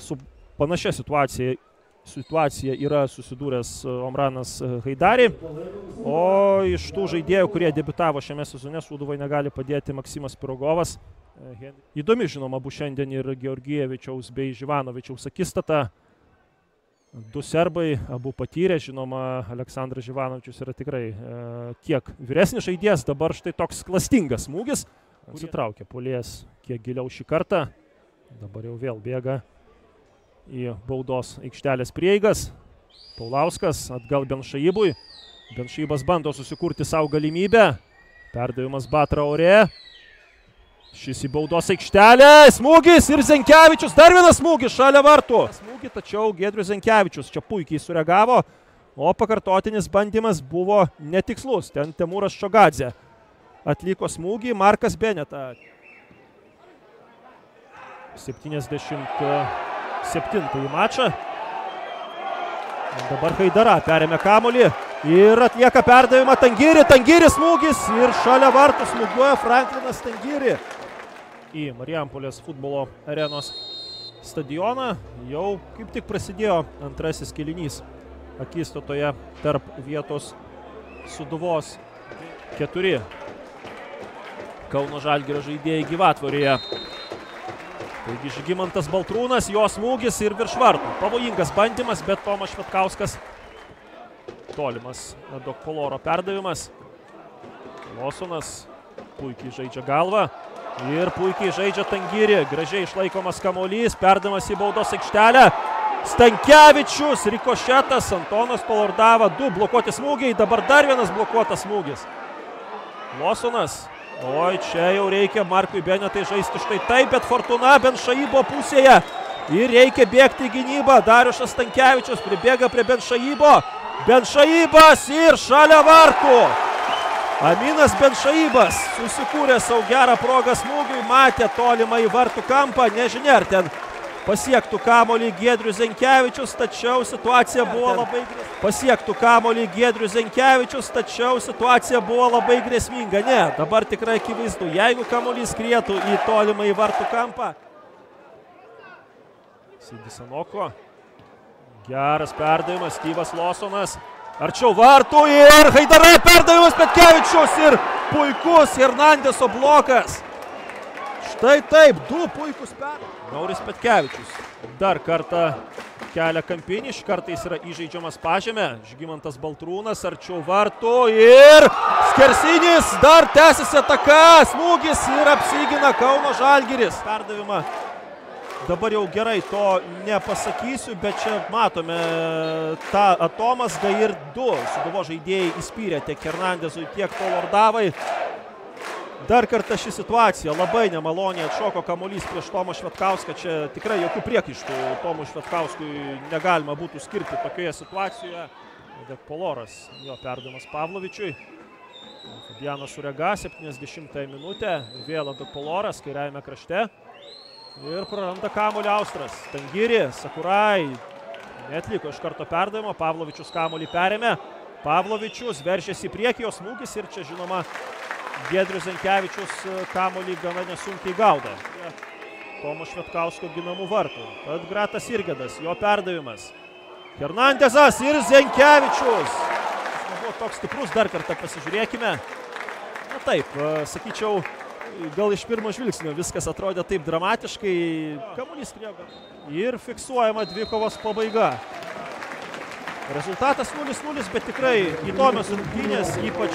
Su panašia situacija yra susidūręs Omranas Haidari, o iš tų žaidėjų, kurie debiutavo šiame sezone, Sūduvai negali padėti Maksimas Pirogovas. Įdomi, žinoma, bus šiandien ir Georgijevičiaus bei Živanovičiaus akistata. Du serbai, abu patyrė, žinoma, Aleksandras Živanovičius yra tikrai kiek vyresnis žaidėjas, dabar štai toks klastingas smūgis. Atsitraukė puolėjas kiek giliau šį kartą, dabar jau vėl bėga į baudos aikštelės prieigas. Paulauskas atgal Benšaibui, Benšaibas bando susikurti savo galimybę, perdavimas Batra ore. Šis į baudos aikštelę, smūgis ir Zenkevičius, dar vienas smūgis šalia vartų. Smūgį, tačiau Giedrius Zenkevičius čia puikiai sureagavo, o pakartotinis bandymas buvo netikslus. Ten Temūras Čogadzė atliko smūgį, Markas Beneta. 77 mačą. Dabar Haidara perėmė kamuolį ir atlieka perdavimą Tangiri. Tangiri smūgis ir šalia vartų smūgiuoja Franklinas Tangiri. Į Marijampolės futbolo arenos stadioną jau kaip tik prasidėjo antrasis kėlinys akistatoje tarp Vietos Sūduvos 4 Kauno Žalgirio žaidėjai Gyvatvorėje. Taigi Žygimantas Baltrūnas, jo smūgis ir virš vartų. Pavojingas bandymas, bet Tomas Švetkauskas. Tolimas Dokpoloro perdavimas. Losonas puikiai žaidžia galvą. Ir puikiai žaidžia Tangiri. Gražiai išlaikomas kamuolys, perdavimas į baudos aikštelę. Stankevičius, rikošetas, Antonas Polordava, 2 blokuoti smūgiai, dabar dar vienas blokuotas smūgis. Losonas, oi, čia jau reikia Markui Benetai žaisti štai taip, bet Fortuna Benšaibo pusėje. Ir reikia bėgti į gynybą, Dariušas Stankevičius pribėga prie Benšaibo. Benšaibas ir šalia vartų. Aminas Benšaibas susikūrė savo gerą progą smūgiui, matė tolimą į vartų kampą, nežinia ar ten pasiektų kamuolį Giedrius Zenkevičius, tačiau situacija buvo labai grėsminga. Ne, dabar tikrai akivaizdu, jeigu kamuolys skrietų į tolimą į vartų kampą. Sidisanoko, geras perdavimas, Styvas Losonas. Arčiau vartų ir Haidara perdavimas Petkevičius ir puikus Hernandeso blokas. Štai taip, 2 puikus perdavimas. Nauris Petkevičius dar kartą kelia kampinį, šį kartą jis yra įžaidžiamas pažemę. Žygimantas Baltrūnas arčiau vartų ir skersinis, dar tęsiasi ataka, smūgis ir apsigina Kauno Žalgiris. Perdavimą. Dabar jau gerai to nepasakysiu, bet čia matome tą atomazgą ir 2 Sūduvo žaidėjai įspyrė tiek Hernandezui, tiek Polordavai. Dar kartą ši situacija labai nemaloniai atšoko kamuolys prieš Tomą Švetkauską. Čia tikrai jokių priekaištų Tomui Švetkauskui negalima būtų skirti tokioje situacijoje. Dekpoloras, jo perdavimas Pavlovičiui. Fabianas Šurega, 70 minutę, vėl Dekpoloras kairiajame krašte. Ir praranda kamuolį Austras. Tangiri, Sakurai neatliko iš karto perdavimo, Pavlovičius kamuolį perėmė. Pavlovičius veržėsi į priekį, jo smūgis ir čia žinoma Giedrius Zenkevičius kamuolį gana nesunkiai gaudė. Tomo Švetkausko ginamų vartų. Tad Gratas Irgedas, jo perdavimas. Hernandezas ir Zenkevičius. Jis nebuvo toks stiprus, dar kartą pasižiūrėkime. Na taip, sakyčiau, gal iš pirmo žvilgsnio viskas atrodė taip dramatiškai. Kamuolys skriejo ir fiksuojama dvikovos pabaiga. Rezultatas 0-0, bet tikrai įdomios rungtynės, ypač